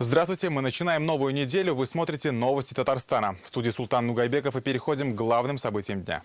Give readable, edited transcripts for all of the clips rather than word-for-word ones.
Здравствуйте, мы начинаем новую неделю. Вы смотрите новости Татарстана. В студии Султан Нугайбеков и переходим к главным событиям дня.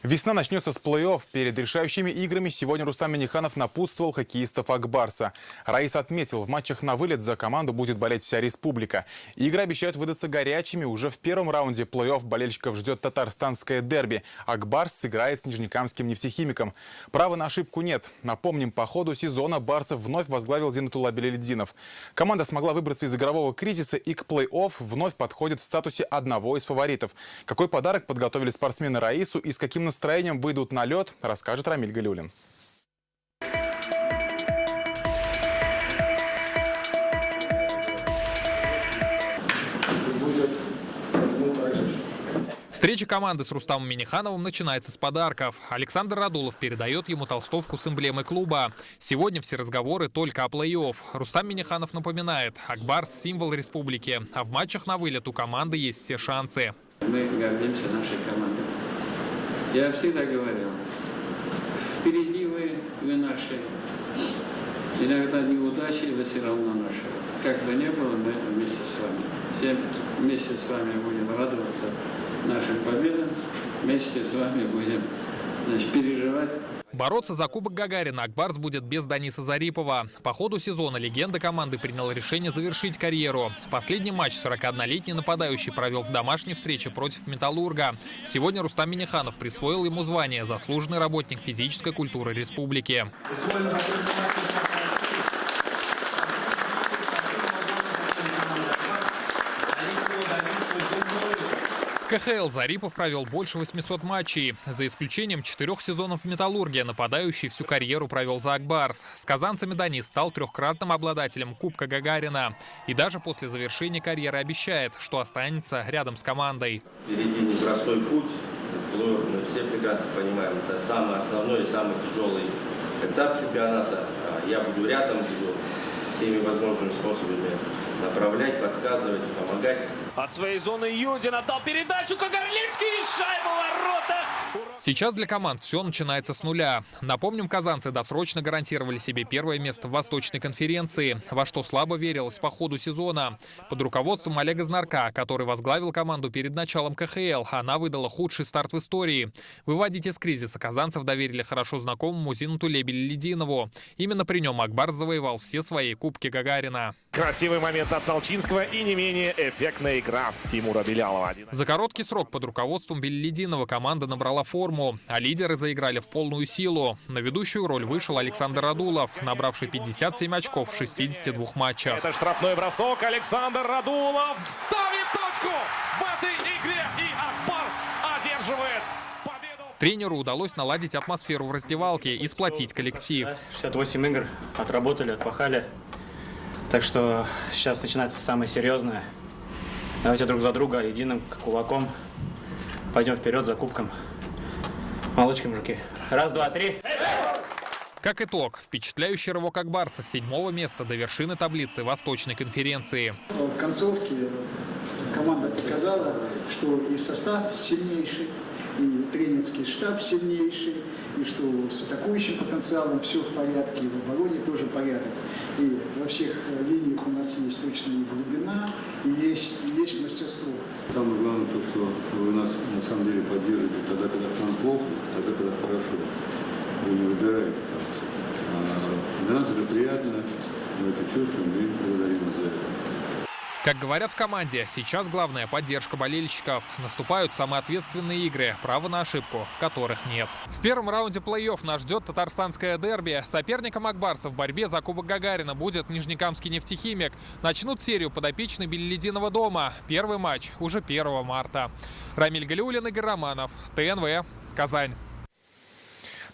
Весна начнется с плей-офф. Перед решающими играми сегодня Рустам Минниханов напутствовал хоккеистов Ак-Барса. Раис отметил, в матчах на вылет за команду будет болеть вся республика. Игры обещают выдаться горячими. Уже в первом раунде плей-офф болельщиков ждет татарстанское дерби. Ак-Барс сыграет с нижнекамским нефтехимиком. Права на ошибку нет. Напомним, по ходу сезона барсов вновь возглавил Зинатулла Белялетдинов. Команда смогла выбраться из игрового кризиса и к плей-офф вновь подходит в статусе одного из фаворитов. Какой подарок подготовили спортсмены Раису и с каким настроением выйдут на лед, расскажет Рамиль Галиуллин. Встреча команды с Рустамом Миннихановым начинается с подарков. Александр Радулов передает ему толстовку с эмблемой клуба. Сегодня все разговоры только о плей-офф. Рустам Минниханов напоминает, Ак-Барс – символ республики, а в матчах на вылет у команды есть все шансы. Мы гордимся нашей командой. Я всегда говорил, впереди вы наши. Иногда неудачи, вы все равно наши. Как бы ни было, мы вместе с вами. Все вместе с вами будем радоваться нашим победам. Вместе с вами будем, переживать. Бороться за Кубок Гагарина Ак-Барс будет без Даниса Зарипова. По ходу сезона легенда команды принял решение завершить карьеру. Последний матч 41-летний нападающий провел в домашней встрече против Металлурга. Сегодня Рустам Минниханов присвоил ему звание «Заслуженный работник физической культуры республики». В КХЛ Зарипов провел больше 800 матчей. За исключением 4 сезонов в «Металлурге» нападающий всю карьеру провел за Ак-Барс. С казанцами Данис стал трехкратным обладателем Кубка Гагарина. И даже после завершения карьеры обещает, что останется рядом с командой. Впереди непростой путь. Мы все прекрасно понимаем, это самый основной и самый тяжелый этап чемпионата. Я буду рядом, буду всеми возможными способами направлять, подсказывать, помогать. От своей зоны Юдин отдал передачу, Кагарлицкий, шайба в воротах. Сейчас для команд все начинается с нуля. Напомним, казанцы досрочно гарантировали себе первое место в Восточной конференции, во что слабо верилось по ходу сезона. Под руководством Олега Знарка, который возглавил команду перед началом КХЛ, она выдала худший старт в истории. Выводить из кризиса казанцев доверили хорошо знакомому Зинатулле Белялетдинову. Именно при нем Ак-Барс завоевал все свои Кубки Гагарина. Красивый момент от Толчинского и не менее эффектная игра Тимура Белялова. За короткий срок под руководством Белялетдинова команда набрала форму, а лидеры заиграли в полную силу. На ведущую роль вышел Александр Радулов, набравший 57 очков в 62 матчах. Это штрафной бросок. Александр Радулов ставит точку в этой игре, и Ак-Барс одерживает победу. Тренеру удалось наладить атмосферу в раздевалке и сплотить коллектив. 68 игр отработали, отпахали. Так что сейчас начинается самое серьезное. Давайте друг за друга единым кулаком пойдем вперед за кубком. Молодчики, мужики. Раз, два, три. Как итог, впечатляющий рывок Ак-Барса с 7-го места до вершины таблицы Восточной конференции. В концовке команда показала, что и состав сильнейший, и тренерский штаб сильнейший, и что с атакующим потенциалом все в порядке, и в обороне тоже порядок. И во всех линиях у нас есть точно и глубина, и есть мастерство. Самое главное то, что вы нас на самом деле поддерживаете тогда, когда к нам плохо, тогда, когда хорошо. Вы не выбираете. Для нас это приятно, мы это чувствуем и благодарим за это. Как говорят в команде, сейчас главная поддержка болельщиков. Наступают самые ответственные игры, права на ошибку, в которых нет. В первом раунде плей-офф нас ждет татарстанское дерби. Соперником Ак-Барса в борьбе за Кубок Гагарина будет нижнекамский нефтехимик. Начнут серию подопечных Белялетдинова дома. Первый матч уже 1 марта. Рамиль Галиуллин, Игорь Романов, ТНВ, Казань.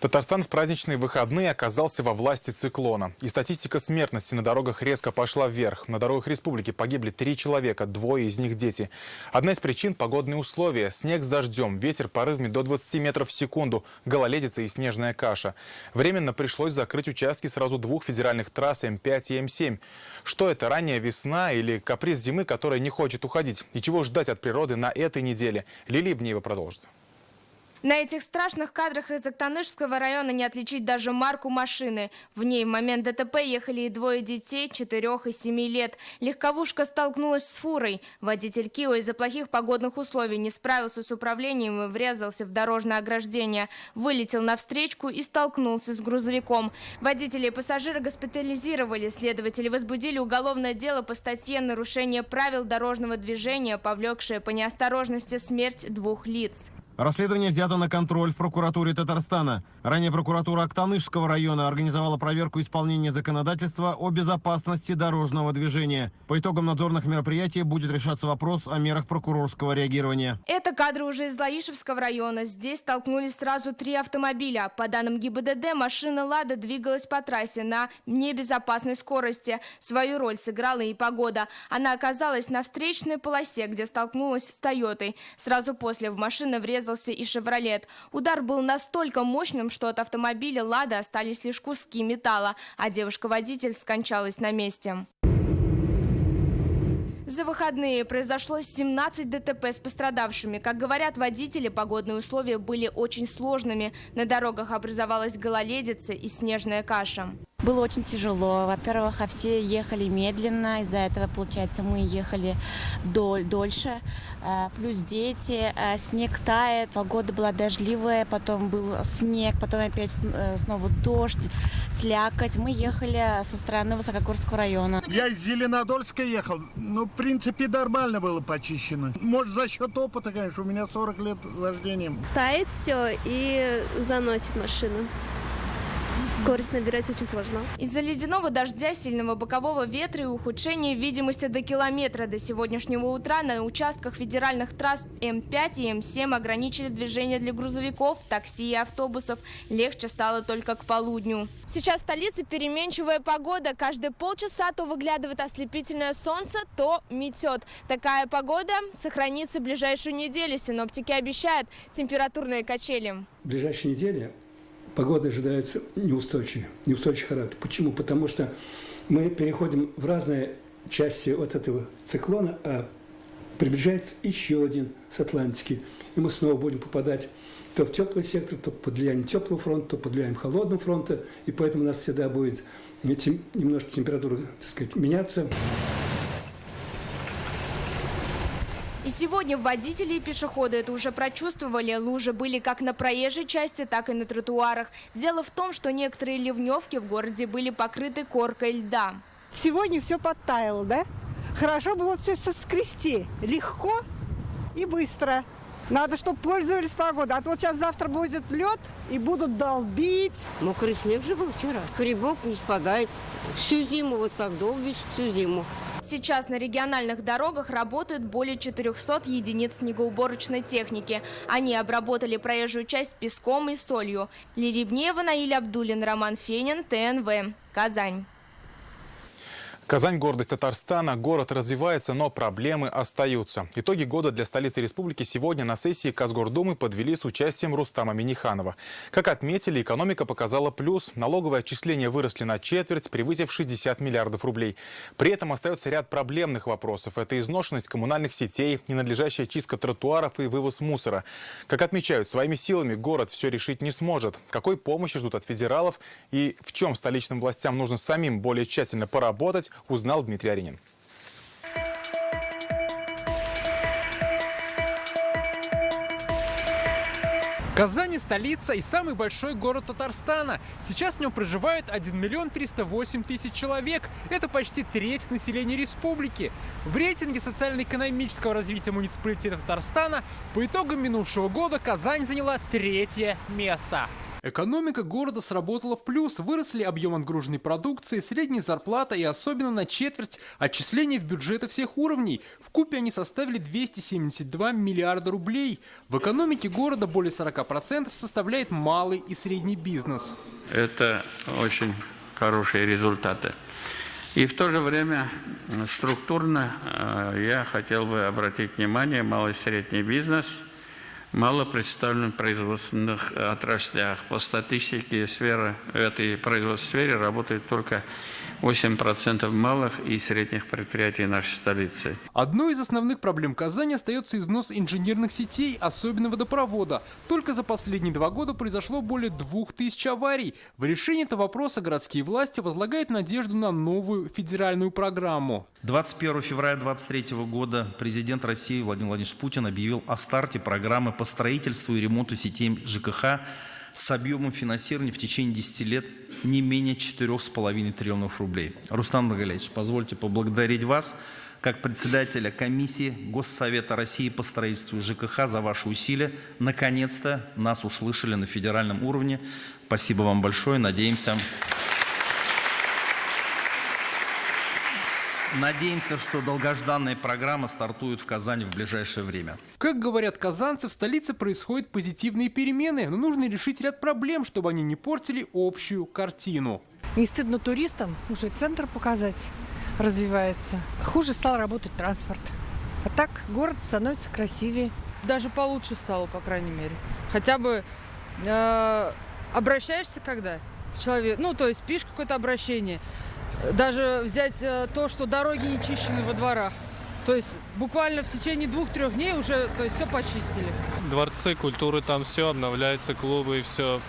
Татарстан в праздничные выходные оказался во власти циклона. И статистика смертности на дорогах резко пошла вверх. На дорогах республики погибли 3 человека, 2 из них дети. Одна из причин – погодные условия. Снег с дождем, ветер порывами до 20 метров в секунду, гололедица и снежная каша. Временно пришлось закрыть участки сразу 2 федеральных трасс М5 и М7. Что это, ранняя весна или каприз зимы, которая не хочет уходить? И чего ждать от природы на этой неделе? Лилия Бнеева продолжит. На этих страшных кадрах из Актанышского района не отличить даже марку машины. В ней в момент ДТП ехали и двое детей 4 и 7 лет. Легковушка столкнулась с фурой. Водитель Кио из-за плохих погодных условий не справился с управлением и врезался в дорожное ограждение. Вылетел навстречку и столкнулся с грузовиком. Водители и пассажиры госпитализировали. Следователи возбудили уголовное дело по статье «Нарушение правил дорожного движения, повлекшее по неосторожности смерть 2 лиц». Расследование взято на контроль в прокуратуре Татарстана. Ранее прокуратура Актанышского района организовала проверку исполнения законодательства о безопасности дорожного движения. По итогам надзорных мероприятий будет решаться вопрос о мерах прокурорского реагирования. Это кадры уже из Лаишевского района. Здесь столкнулись сразу 3 автомобиля. По данным ГИБДД, машина «Лада» двигалась по трассе на небезопасной скорости. Свою роль сыграла и погода. Она оказалась на встречной полосе, где столкнулась с «Тойотой». Сразу после в машину врезался и «Шевролет». Удар был настолько мощным, что от автомобиля «Лада» остались лишь куски металла, а девушка-водитель скончалась на месте. За выходные произошло 17 ДТП с пострадавшими. Как говорят водители, погодные условия были очень сложными. На дорогах образовалась гололедица и снежная каша. Было очень тяжело. Во-первых, все ехали медленно. Из-за этого, получается, мы ехали дольше. Плюс дети. Снег тает. Погода была дождливая. Потом был снег. Потом опять снова дождь, слякоть. Мы ехали со стороны Высокогорского района. Я из Зеленодольска ехал. Ну, в принципе, нормально было почищено. Может, за счет опыта, конечно. У меня 40 лет вождения. Тает все и заносит машину. Скорость набирать очень сложно. Из-за ледяного дождя, сильного бокового ветра и ухудшения видимости до километра до сегодняшнего утра на участках федеральных трасс М5 и М7 ограничили движение для грузовиков, такси и автобусов. Легче стало только к полудню. Сейчас в столице переменчивая погода. Каждые полчаса то выглядывает ослепительное солнце, то метет. Такая погода сохранится в ближайшую неделю. Синоптики обещают температурные качели. В ближайшей неделе погода ожидается неустойчивый характер. Почему? Потому что мы переходим в разные части вот этого циклона, а приближается еще один с Атлантики. И мы снова будем попадать то в теплый сектор, то под влиянием теплого фронта, то под влиянием холодного фронта. И поэтому у нас всегда будет немножко температура, так сказать, меняться. И сегодня водители и пешеходы это уже прочувствовали. Лужи были как на проезжей части, так и на тротуарах. Дело в том, что некоторые ливневки в городе были покрыты коркой льда. Сегодня все подтаяло, да? Хорошо бы вот все соскрести. Легко и быстро. Надо, чтобы пользовались погодой. А то вот сейчас завтра будет лед и будут долбить. Мокрый снег же был вчера. Грибок не спадает. Всю зиму вот так долбишь, всю зиму. Сейчас на региональных дорогах работают более 400 единиц снегоуборочной техники. Они обработали проезжую часть песком и солью. Лилия Бнеева, Наиль Абдуллин, Роман Фенин, ТНВ. Казань. Казань – гордость Татарстана. Город развивается, но проблемы остаются. Итоги года для столицы республики сегодня на сессии Казгордумы подвели с участием Рустама Минниханова. Как отметили, экономика показала плюс. Налоговые отчисления выросли на четверть, превысив 60 миллиардов рублей. При этом остается ряд проблемных вопросов. Это изношенность коммунальных сетей, ненадлежащая чистка тротуаров и вывоз мусора. Как отмечают, своими силами город все решить не сможет. Какой помощи ждут от федералов и в чем столичным властям нужно самим более тщательно поработать, узнал Дмитрий Аринин. Казань – столица и самый большой город Татарстана. Сейчас в нем проживают 1 миллион 308 тысяч человек. Это почти треть населения республики. В рейтинге социально-экономического развития муниципалитета Татарстана по итогам минувшего года Казань заняла 3-е место. Экономика города сработала в плюс. Выросли объем отгруженной продукции, средняя зарплата и особенно на четверть отчисления в бюджеты всех уровней. Вкупе они составили 272 миллиарда рублей. В экономике города более 40% составляет малый и средний бизнес. Это очень хорошие результаты. И в то же время структурно я хотел бы обратить внимание, малый и средний бизнес мало представлена в производственных отраслях. По статистике в этой производственной сфере работает только 8% малых и средних предприятий нашей столицы. Одной из основных проблем Казани остается износ инженерных сетей, особенно водопровода. Только за последние 2 года произошло более 2000 аварий. В решении этого вопроса городские власти возлагают надежду на новую федеральную программу. 21 февраля 2023 года президент России Владимир Владимирович Путин объявил о старте программы по строительству и ремонту сетей ЖКХ с объемом финансирования в течение 10 лет не менее 4,5 триллионов рублей. Рустам Маргалевич, позвольте поблагодарить вас, как председателя комиссии Госсовета России по строительству ЖКХ, за ваши усилия. Наконец-то нас услышали на федеральном уровне. Спасибо вам большое. Надеемся, что долгожданная программа стартует в Казани в ближайшее время. Как говорят казанцы, в столице происходят позитивные перемены, но нужно решить ряд проблем, чтобы они не портили общую картину. Не стыдно туристам уже центр показать, развивается. Хуже стал работать транспорт. А так город становится красивее. Даже получше стало, по крайней мере. Хотя бы обращаешься когда к человеку, то есть пишешь какое-то обращение. Даже взять то, что дороги не чищены во дворах. То есть буквально в течение 2-3 дней уже все почистили. Дворцы культуры, там все обновляется, клубы и все.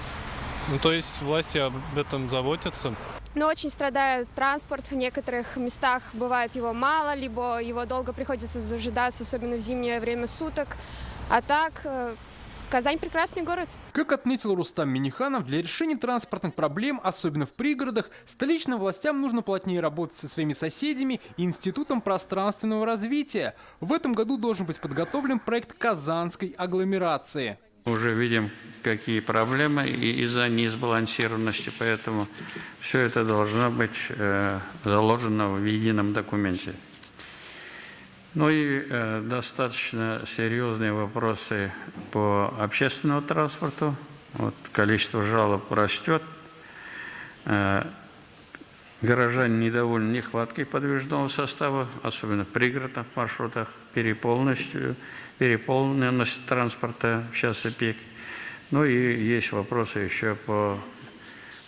То есть власти об этом заботятся. Но очень страдает транспорт. В некоторых местах бывает его мало, либо его долго приходится дожидаться, особенно в зимнее время суток. А так... Казань – прекрасный город. Как отметил Рустам Минниханов, для решения транспортных проблем, особенно в пригородах, столичным властям нужно плотнее работать со своими соседями и Институтом пространственного развития. В этом году должен быть подготовлен проект Казанской агломерации. Уже видим, какие проблемы из-за несбалансированности, поэтому все это должно быть заложено в едином документе. И достаточно серьезные вопросы по общественному транспорту. Количество жалоб растет. Горожане недовольны нехваткой подвижного состава, особенно в пригородных маршрутах, переполненность транспорта в часы пик. И есть вопросы еще по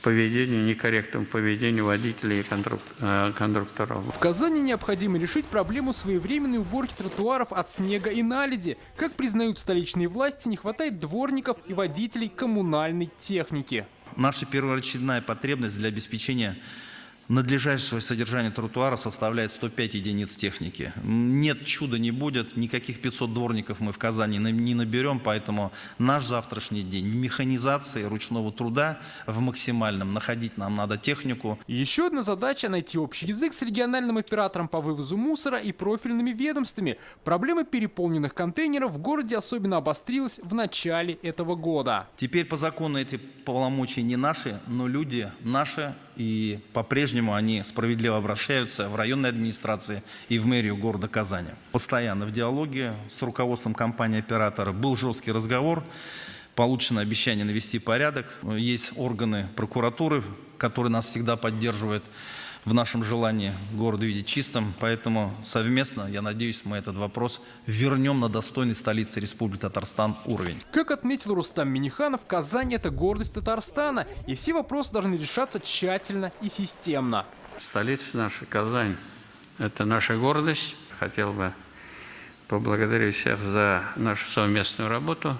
некорректному поведению водителей и кондукторов. В Казани необходимо решить проблему своевременной уборки тротуаров от снега и наледи. Как признают столичные власти, не хватает дворников и водителей коммунальной техники. Наша первоочередная потребность для обеспечения надлежащего содержания тротуаров составляет 105 единиц техники. Нет, чуда не будет, никаких 500 дворников мы в Казани не наберем, поэтому наш завтрашний день в механизации ручного труда в максимальном. Находить нам надо технику. Еще одна задача – найти общий язык с региональным оператором по вывозу мусора и профильными ведомствами. Проблема переполненных контейнеров в городе особенно обострилась в начале этого года. Теперь по закону эти полномочия не наши, но люди наши. И по-прежнему они справедливо обращаются в районной администрации и в мэрию города Казани. Постоянно в диалоге с руководством компании-оператора был жесткий разговор, получено обещание навести порядок. Есть органы прокуратуры, которые нас всегда поддерживают в нашем желании города видеть чистым. Поэтому совместно, я надеюсь, мы этот вопрос вернем на достойный столицы Республики Татарстан уровень. Как отметил Рустам Минниханов, Казань – это гордость Татарстана, и все вопросы должны решаться тщательно и системно. Столица наша, Казань, это наша гордость. Хотел бы поблагодарить всех за нашу совместную работу.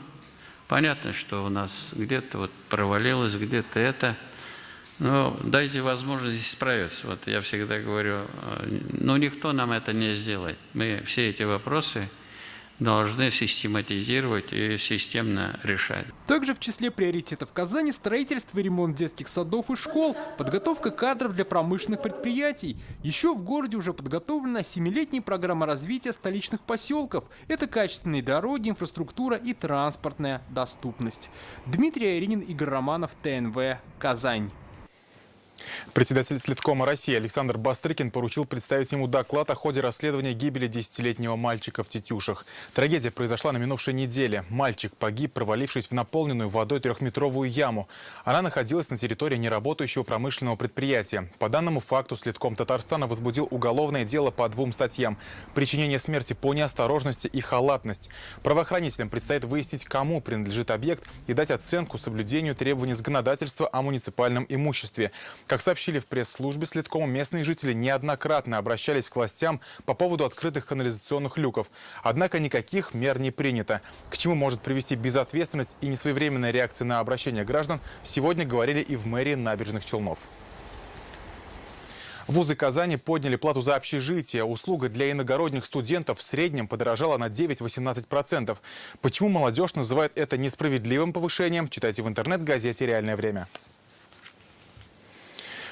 Понятно, что у нас где-то провалилось, где-то это. Но дайте возможность исправиться. Я всегда говорю, никто нам это не сделает. Мы все эти вопросы должны систематизировать и системно решать. Также в числе приоритетов Казани строительство и ремонт детских садов и школ, подготовка кадров для промышленных предприятий. Еще в городе уже подготовлена 7-летняя программа развития столичных поселков. Это качественные дороги, инфраструктура и транспортная доступность. Дмитрий Айринин, Игорь Романов, ТНВ, Казань. Председатель Слиткома России Александр Бастрыкин поручил представить ему доклад о ходе расследования гибели 10-летнего мальчика в Тетюшах. Трагедия произошла на минувшей неделе. Мальчик погиб, провалившись в наполненную водой 3-метровую яму. Она находилась на территории неработающего промышленного предприятия. По данному факту Слитком Татарстана возбудил уголовное дело по 2 статьям: причинение смерти по неосторожности и халатность. Правоохранителям предстоит выяснить, кому принадлежит объект, и дать оценку соблюдению требований законодательства о муниципальном имуществе. Как сообщили в пресс-службе Слиткома, местные жители неоднократно обращались к властям по поводу открытых канализационных люков. Однако никаких мер не принято. К чему может привести безответственность и несвоевременная реакция на обращения граждан, сегодня говорили и в мэрии Набережных Челнов. Вузы Казани подняли плату за общежитие. Услуга для иногородних студентов в среднем подорожала на 9–18%. Почему молодежь называет это несправедливым повышением, читайте в интернет-газете «Реальное время».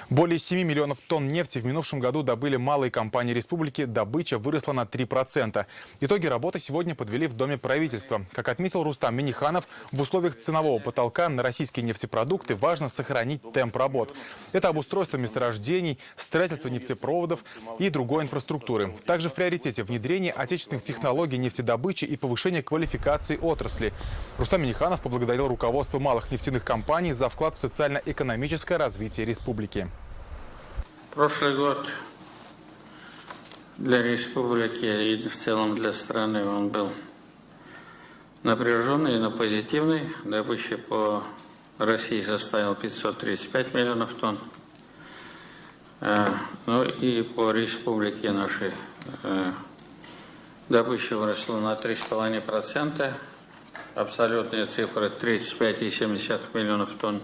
Более 7 миллионов тонн нефти в минувшем году добыли малые компании республики. Добыча выросла на 3%. Итоги работы сегодня подвели в Доме правительства. Как отметил Рустам Минниханов, в условиях ценового потолка на российские нефтепродукты важно сохранить темп работ. Это обустройство месторождений, строительство нефтепроводов и другой инфраструктуры. Также в приоритете внедрение отечественных технологий нефтедобычи и повышение квалификации отрасли. Рустам Минниханов поблагодарил руководство малых нефтяных компаний за вклад в социально-экономическое развитие республики. Прошлый год для республики и в целом для страны он был напряженный, но позитивный. Добыча по России составила 535 миллионов тонн. Ну и по республике нашей добыча выросла на 3,5%. Абсолютные цифры 35,7 миллионов тонн.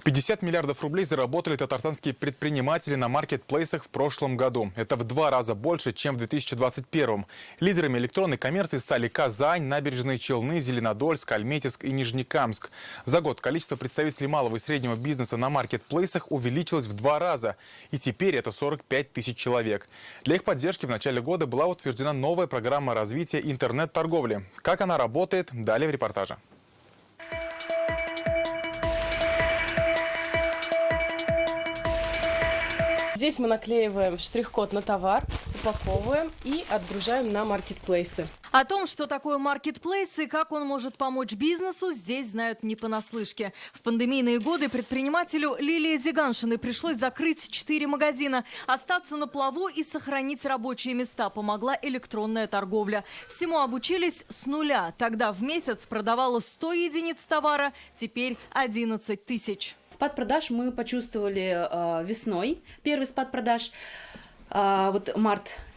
50 миллиардов рублей заработали татарстанские предприниматели на маркетплейсах в прошлом году. Это в 2 раза больше, чем в 2021. Лидерами электронной коммерции стали Казань, Набережные Челны, Зеленодольск, Альметьевск и Нижнекамск. За год количество представителей малого и среднего бизнеса на маркетплейсах увеличилось в 2 раза. И теперь это 45 тысяч человек. Для их поддержки в начале года была утверждена новая программа развития интернет-торговли. Как она работает, далее в репортаже. Здесь мы наклеиваем штрих-код на товар, упаковываем и отгружаем на маркетплейсы. О том, что такое маркетплейс и как он может помочь бизнесу, здесь знают не понаслышке. В пандемийные годы предпринимателю Лилии Зиганшиной пришлось закрыть 4 магазина. Остаться на плаву и сохранить рабочие места помогла электронная торговля. Всему обучились с нуля. Тогда в месяц продавала 100 единиц товара, теперь 11 тысяч. Спад продаж мы почувствовали весной. Первый спад продаж, вот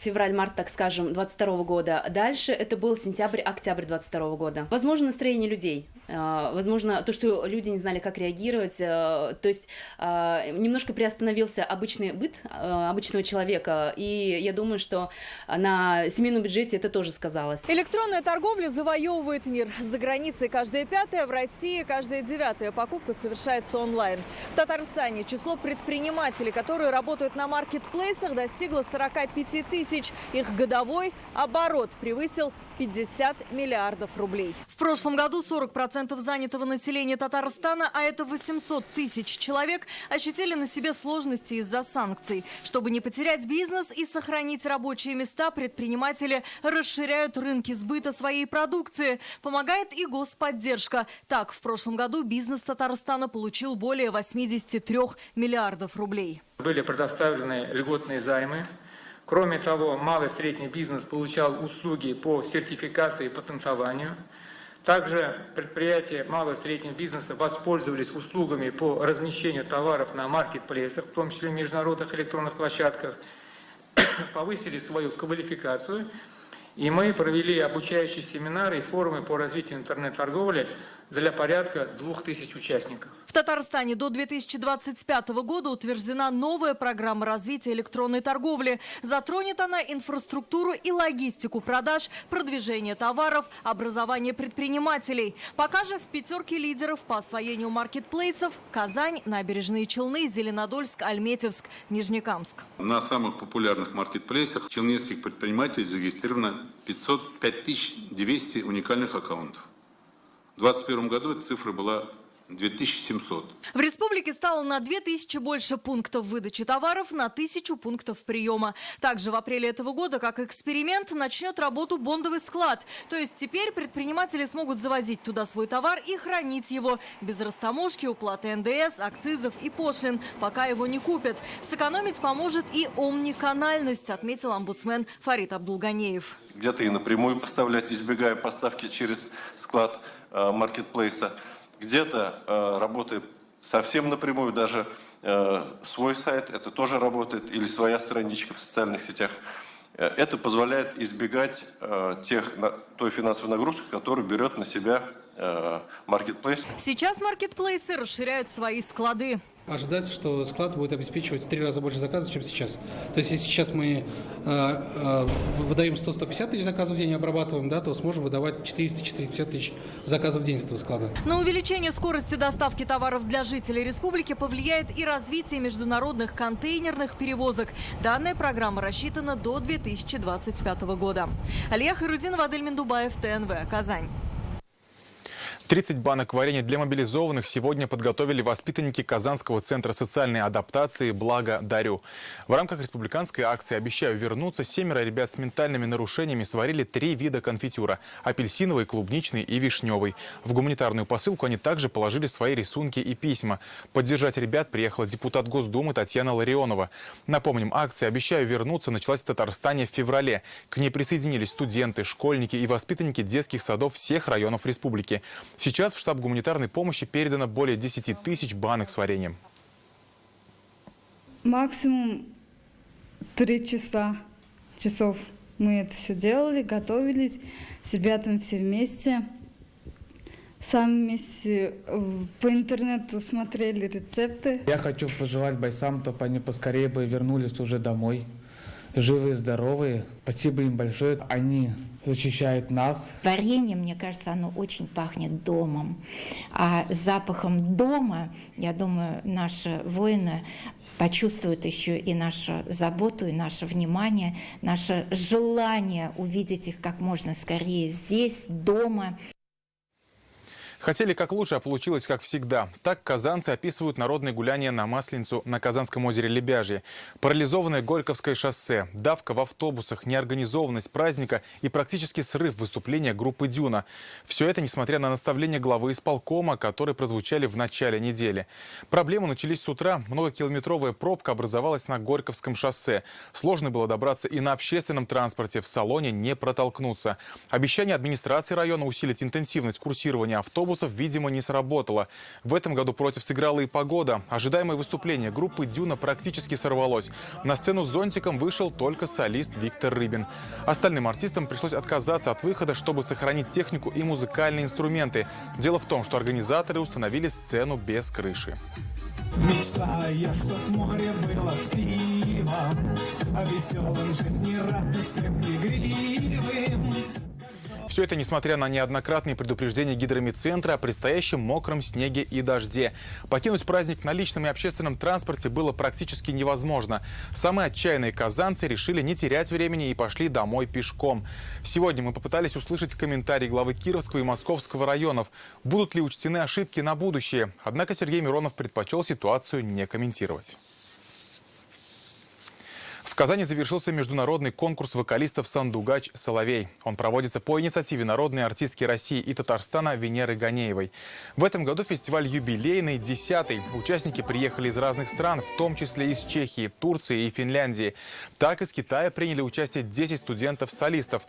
февраль-март, так скажем, 2022 года. Дальше это был сентябрь-октябрь 2022 года. Возможно, настроение людей. Возможно, то, что люди не знали, как реагировать. То есть немножко приостановился обычный быт обычного человека. И я думаю, что на семейном бюджете это тоже сказалось. Электронная торговля завоевывает мир. За границей каждая 5-я, в России каждая 9-я покупка совершается онлайн. В Татарстане число предпринимателей, которые работают на маркетплейсах, достигло 45 тысяч. Их годовой оборот превысил 50 миллиардов рублей. В прошлом году 40% занятого населения Татарстана, а это 800 тысяч человек, ощутили на себе сложности из-за санкций. Чтобы не потерять бизнес и сохранить рабочие места, предприниматели расширяют рынки сбыта своей продукции. Помогает и господдержка. Так, в прошлом году бизнес Татарстана получил более 83 миллиардов рублей. Были предоставлены льготные займы. Кроме того, малый и средний бизнес получал услуги по сертификации и патентованию. Также предприятия малого и среднего бизнеса воспользовались услугами по размещению товаров на маркетплейсах, в том числе международных электронных площадках, повысили свою квалификацию. И мы провели обучающие семинары и форумы по развитию интернет-торговли для порядка 2000 участников. В Татарстане до 2025 года утверждена новая программа развития электронной торговли. Затронет она инфраструктуру и логистику продаж, продвижение товаров, образование предпринимателей. Пока же в 5 лидеров по освоению маркетплейсов Казань, Набережные Челны, Зеленодольск, Альметьевск, Нижнекамск. На самых популярных маркетплейсах челнинских предпринимателей зарегистрировано 5200 уникальных аккаунтов. В 2021 году эта цифра была 2700. В республике стало на 2000 больше пунктов выдачи товаров, на 1000 пунктов приема. Также в апреле этого года, как эксперимент, начнет работу бондовый склад. То есть теперь предприниматели смогут завозить туда свой товар и хранить его без растаможки, уплаты НДС, акцизов и пошлин, пока его не купят. Сэкономить поможет и омниканальность, отметил омбудсмен Фарид Абдулганеев. Где-то и напрямую поставлять, избегая поставки через склад маркетплейса. Где-то работая совсем напрямую, даже свой сайт, это тоже работает, или своя страничка в социальных сетях. Это позволяет избегать той финансовой нагрузки, которую берет на себя маркетплейс. Сейчас маркетплейсы расширяют свои склады. Ожидается, что склад будет обеспечивать в 3 раза больше заказов, чем сейчас. То есть, если сейчас мы выдаем 100-150 тысяч заказов в день и обрабатываем, да, то сможем выдавать 400-450 тысяч заказов в день с этого склада. На увеличение скорости доставки товаров для жителей республики повлияет и развитие международных контейнерных перевозок. Данная программа рассчитана до 2025 года. Алия Хайрудинова, Адель Миндубаев, ТНВ, Казань. 30 банок варенья для мобилизованных сегодня подготовили воспитанники Казанского центра социальной адаптации «Благо дарю». В рамках республиканской акции «Обещаю вернуться» 7 ребят с ментальными нарушениями сварили 3 вида конфитюра – апельсиновый, клубничный и вишневый. В гуманитарную посылку они также положили свои рисунки и письма. Поддержать ребят приехала депутат Госдумы Татьяна Ларионова. Напомним, акция «Обещаю вернуться» началась в Татарстане в феврале. К ней присоединились студенты, школьники и воспитанники детских садов всех районов республики. Сейчас в штаб гуманитарной помощи передано более 10 тысяч банок с вареньем. Максимум 3 часов мы это все делали, готовились с ребятами все вместе. Сами вместе по интернету смотрели рецепты. Я хочу пожелать бойцам, чтобы они поскорее бы вернулись уже домой. Живые, здоровые. Спасибо им большое. Они защищают нас. Варенье, мне кажется, оно очень пахнет домом. А запахом дома, я думаю, наши воины почувствуют еще и нашу заботу, и наше внимание, наше желание увидеть их как можно скорее здесь, дома. Хотели как лучше, а получилось как всегда. Так казанцы описывают народные гуляния на Масленицу на Казанском озере Лебяжье. Парализованное Горьковское шоссе, давка в автобусах, неорганизованность праздника и практически срыв выступления группы «Дюна». Все это несмотря на наставления главы исполкома, которые прозвучали в начале недели. Проблемы начались с утра. Многокилометровая пробка образовалась на Горьковском шоссе. Сложно было добраться и на общественном транспорте. В салоне не протолкнуться. Обещание администрации района усилить интенсивность курсирования автобусов видимо, не сработало. В этом году против сыграла и погода. Ожидаемое выступление группы «Дюна» практически сорвалось. На сцену с зонтиком вышел только солист Виктор Рыбин. Остальным артистам пришлось отказаться от выхода, чтобы сохранить технику и музыкальные инструменты. Дело в том, что организаторы установили сцену без крыши. Мечтая, чтоб море было скривым, а веселым, жизнерадостным, игривым. Все это несмотря на неоднократные предупреждения гидромедцентра о предстоящем мокром снеге и дожде. Покинуть праздник на личном и общественном транспорте было практически невозможно. Самые отчаянные казанцы решили не терять времени и пошли домой пешком. Сегодня мы попытались услышать комментарии главы Кировского и Московского районов. Будут ли учтены ошибки на будущее? Однако Сергей Миронов предпочел ситуацию не комментировать. В Казани завершился международный конкурс вокалистов «Сандугач Соловей». Он проводится по инициативе народной артистки России и Татарстана Венеры Ганеевой. В этом году фестиваль юбилейный, 10-й. Участники приехали из разных стран, в том числе из Чехии, Турции и Финляндии. Так, из Китая приняли участие 10 студентов-солистов.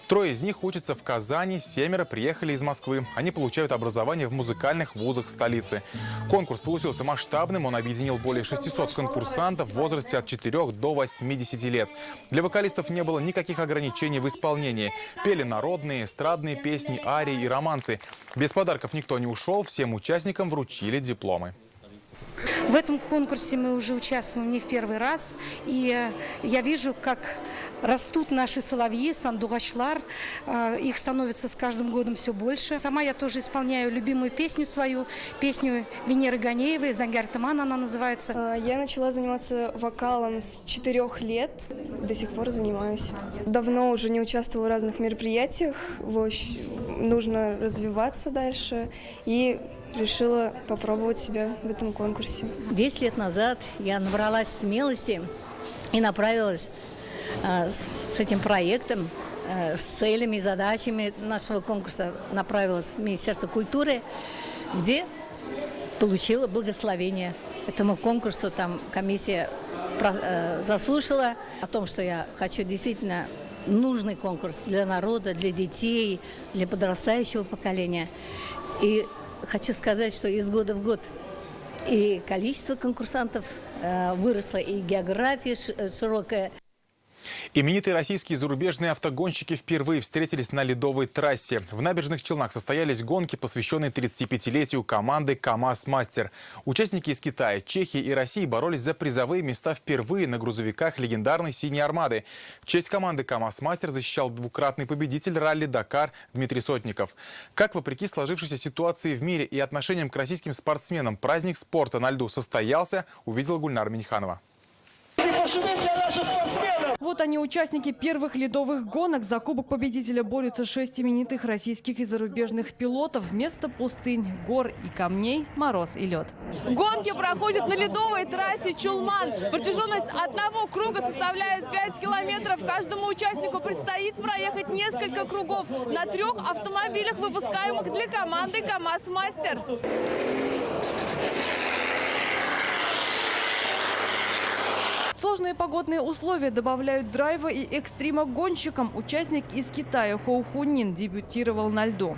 3 из них учатся в Казани, 7 приехали из Москвы. Они получают образование в музыкальных вузах столицы. Конкурс получился масштабным. Он объединил более 600 конкурсантов в возрасте от 4 до 80 лет. Для вокалистов не было никаких ограничений в исполнении. Пели народные, эстрадные песни, арии и романсы. Без подарков никто не ушел. Всем участникам вручили дипломы. В этом конкурсе мы уже участвуем не в первый раз. И я вижу, как растут наши соловьи, сандугачлар. Их становится с каждым годом все больше. Сама я тоже исполняю любимую песню свою, песню Венеры Ганеевой, «Зангар Тыман» она называется. Я начала заниматься вокалом с 4 лет. До сих пор занимаюсь. Давно уже не участвовала в разных мероприятиях. Нужно развиваться дальше и решила попробовать себя в этом конкурсе. 10 лет назад я набралась смелости и направилась с этим проектом, с целями и задачами нашего конкурса, направилась в Министерство культуры, где получила благословение этому конкурсу. Там комиссия заслушала о том, что я хочу действительно нужный конкурс для народа, для детей, для подрастающего поколения. И хочу сказать, что из года в год и количество конкурсантов выросло, и география широкая. Именитые российские и зарубежные автогонщики впервые встретились на ледовой трассе. В Набережных Челнах состоялись гонки, посвященные 35-летию команды КамАЗ-Мастер. Участники из Китая, Чехии и России боролись за призовые места впервые на грузовиках легендарной «Синей Армады». В честь команды КамАЗ-Мастер защищал двукратный победитель ралли «Дакар» Дмитрий Сотников. Как, вопреки сложившейся ситуации в мире и отношениям к российским спортсменам, праздник спорта на льду состоялся, увидела Гульнара Миниханова. Вот они, участники первых ледовых гонок. За кубок победителя борются 6 именитых российских и зарубежных пилотов. Вместо пустынь, гор и камней – мороз и лед. Гонки проходят на ледовой трассе Чулман. Протяженность одного круга составляет 5 километров. Каждому участнику предстоит проехать несколько кругов на 3 автомобилях, выпускаемых для команды КамАЗ-Мастер. Сложные погодные условия добавляют драйва и экстрима гонщикам. Участник из Китая Хоу Хунин дебютировал на льду.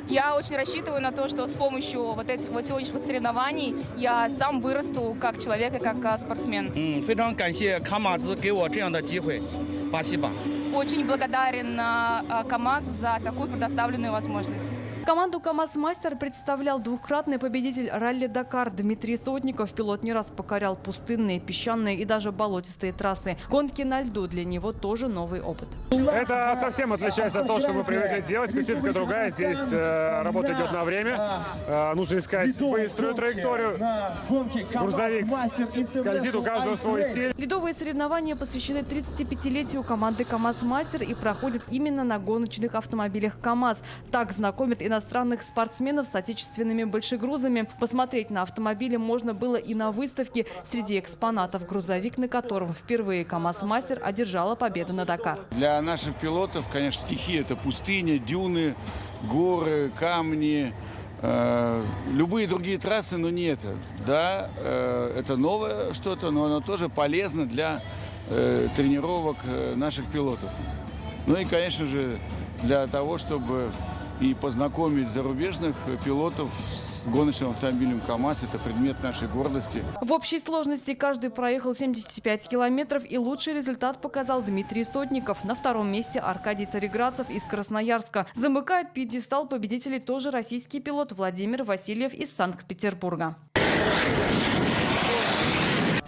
Я очень рассчитываю на то, что с помощью вот этих вот сегодняшних соревнований я сам вырасту как человек и как спортсмен. Очень благодарен КамАЗу за такую предоставленную возможность. Команду КамАЗ-Мастер представлял двукратный победитель ралли «Дакар» Дмитрий Сотников. Пилот не раз покорял пустынные, песчаные и даже болотистые трассы. Гонки на льду для него тоже новый опыт. Это совсем отличается от того, что мы привыкли делать. Специфика другая. Здесь работа идет на время. Нужно искать быструю траекторию. Грузовик скользит, у каждого свой стиль. Ледовые соревнования посвящены 35-летию команды КамАЗ-Мастер и проходят именно на гоночных автомобилях КамАЗ. Так знакомят иностранных спортсменов с отечественными большегрузами. Посмотреть на автомобили можно было и на выставке. Среди экспонатов грузовик, на котором впервые КамАЗ-Мастер одержала победу на Дакар. Для наших пилотов, конечно, стихия – это пустыня, дюны, горы, камни, любые другие трассы, но не это. Да, это новое что-то, но оно тоже полезно для тренировок наших пилотов. Ну и, конечно же, для того, чтобы и познакомить зарубежных пилотов с гоночным автомобилем КамАЗ. Это предмет нашей гордости. В общей сложности каждый проехал 75 километров, и лучший результат показал Дмитрий Сотников. На втором месте Аркадий Цареградцев из Красноярска. Замыкает пьедестал победителей тоже российский пилот Владимир Васильев из Санкт-Петербурга.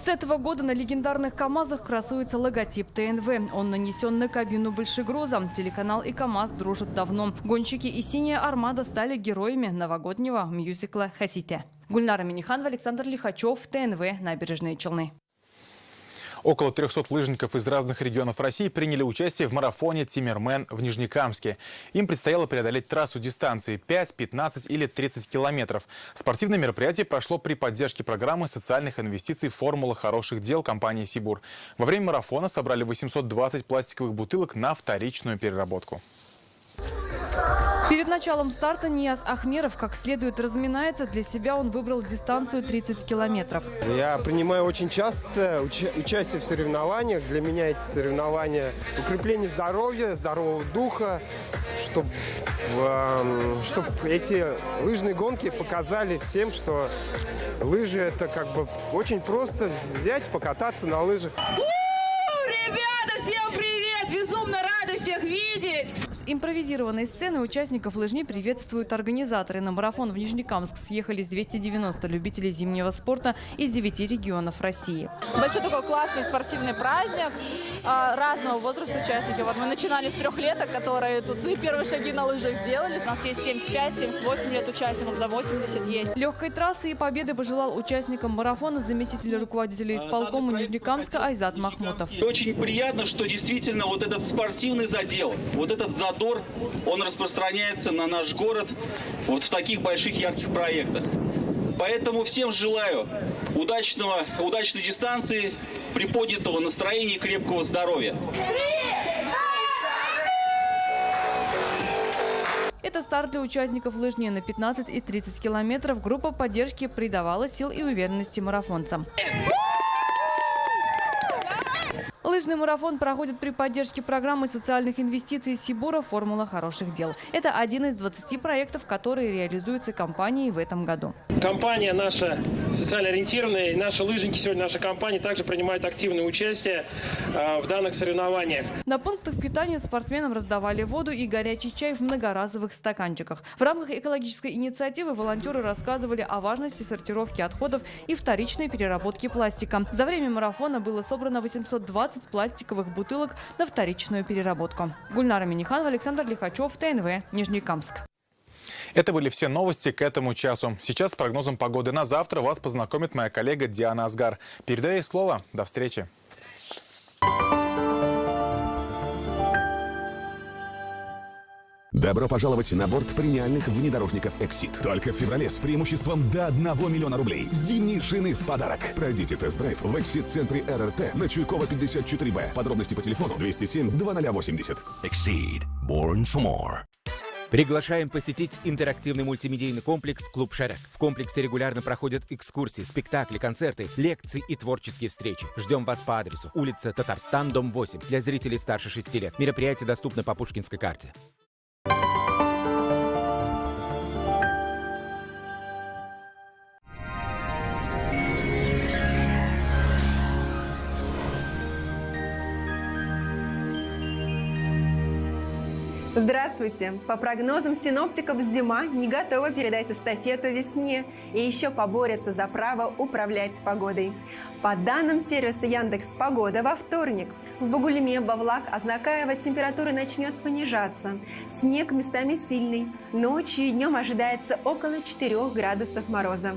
С этого года на легендарных КамАЗах красуется логотип ТНВ. Он нанесен на кабину большегруза. Телеканал и КамАЗ дружат давно. Гонщики и «Синяя Армада» стали героями новогоднего мюзикла «Хасите». Гульнара Миниханова, Александр Лихачев, ТНВ, Набережные Челны. Около 300 лыжников из разных регионов России приняли участие в марафоне «Тиммермен» в Нижнекамске. Им предстояло преодолеть трассу дистанции 5, 15 или 30 километров. Спортивное мероприятие прошло при поддержке программы социальных инвестиций «Формула хороших дел» компании «Сибур». Во время марафона собрали 820 пластиковых бутылок на вторичную переработку. Перед началом старта Нияз Ахмеров как следует разминается. Для себя он выбрал дистанцию 30 километров. Я принимаю очень часто участие в соревнованиях. Для меня эти соревнования – укрепление здоровья, здорового духа, чтобы эти лыжные гонки показали всем, что лыжи – это как бы очень просто взять, покататься на лыжах. Ребята, всем привет! Безумно рада всех видеть! импровизированной сцены участников лыжни приветствуют организаторы. На марафон в Нижнекамск съехались 290 любителей зимнего спорта из 9 регионов России. Большой такой классный спортивный праздник. Разного возраста участники. Вот мы начинали с 3-леток, которые тут свои первые шаги на лыжах делали. У нас есть 75, 78 лет участников, за 80 есть. Легкой трассы и победы пожелал участникам марафона заместитель руководителя исполкома Нижнекамска Айзат Махмутов. Очень приятно, что действительно вот этот спортивный задел, вот этот задор, он распространяется на наш город вот в таких больших ярких проектах. Поэтому всем желаю удачной дистанции, приподнятого настроения и крепкого здоровья. Это старт для участников лыжни на 15 и 30 километров. Группа поддержки придавала сил и уверенности марафонцам. Лыжный марафон проходит при поддержке программы социальных инвестиций Сибура «Формула хороших дел». Это один из 20 проектов, которые реализуются компанией в этом году. Компания наша социально ориентированная, наши лыжники сегодня, наша компания также принимает активное участие в данных соревнованиях. На пунктах питания спортсменам раздавали воду и горячий чай в многоразовых стаканчиках. В рамках экологической инициативы волонтеры рассказывали о важности сортировки отходов и вторичной переработки пластика. За время марафона было собрано 820 пластиковых бутылок на вторичную переработку. Гульнара Миниханова, Александр Лихачев, ТНВ, Нижнекамск. Это были все новости к этому часу. Сейчас с прогнозом погоды на завтра вас познакомит моя коллега Диана Азгар. Передаю ей слово. До встречи. Добро пожаловать на борт премиальных внедорожников Exit. Только в феврале с преимуществом до 1 миллиона рублей. Зимние шины в подарок. Пройдите тест-драйв в Exit-центре РРТ на Чуйкова 54Б. Подробности по телефону 207 2080. Exceed. Born for more. Приглашаем посетить интерактивный мультимедийный комплекс «Клуб Шерек». В комплексе регулярно проходят экскурсии, спектакли, концерты, лекции и творческие встречи. Ждем вас по адресу: улица Татарстан, дом 8. Для зрителей старше 6 лет. Мероприятие доступно по Пушкинской карте. Здравствуйте! По прогнозам синоптиков, зима не готова передать эстафету весне и еще поборется за право управлять погодой. По данным сервиса Яндекс.Погода, во вторник в Бугульме, Бавлак, Азнакаево температура начнет понижаться. Снег местами сильный. Ночью и днем ожидается около 4 градусов мороза.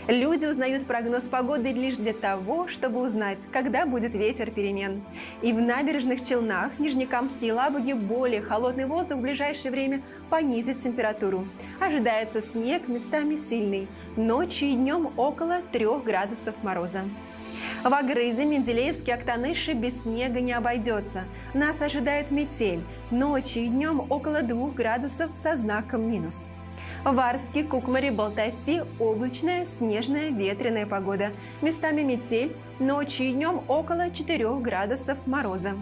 Люди узнают прогноз погоды лишь для того, чтобы узнать, когда будет ветер перемен. И в набережных Челнах, Нижнекамске и Лабуге более холодный воздух в ближайшее время понизит температуру. Ожидается снег, местами сильный. Ночью и днем около 3 градусов мороза. В Агрызе, Менделеевске, Актаныше без снега не обойдется. Нас ожидает метель. Ночью и днем около 2 градусов со знаком минус. В Арске, Кукмаре, Балтаси облачная, снежная, ветреная погода. Местами метель, ночью и днем около 4 градусов мороза.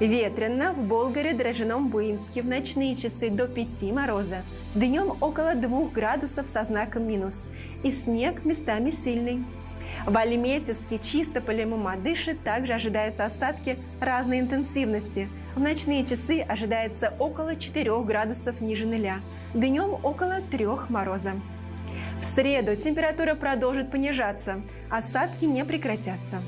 Ветрено в Болгаре, Дрожжином, Буинске в ночные часы до 5 мороза. Днем около 2 градусов со знаком минус. И снег местами сильный. В Альметьевске, Чистополе, Мамадыше также ожидаются осадки разной интенсивности. В ночные часы ожидается около 4 градусов ниже нуля. Днем около 3 мороза. В среду температура продолжит понижаться, осадки не прекратятся.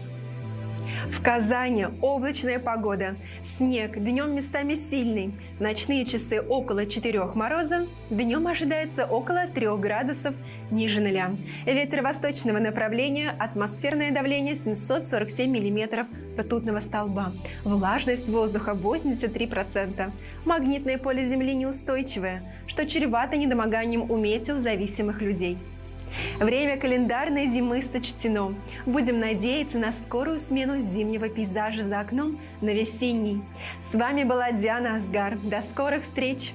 В Казани облачная погода. Снег, днем местами сильный. Ночные часы около 4 мороза. Днем ожидается около 3 градусов ниже нуля. Ветер восточного направления, атмосферное давление 747 миллиметров ртутного столба. Влажность воздуха 83%. Магнитное поле Земли неустойчивое, что чревато недомоганием у метеозависимых людей. Время календарной зимы сочтено. Будем надеяться на скорую смену зимнего пейзажа за окном на весенний. С вами была Диана Азгар. До скорых встреч!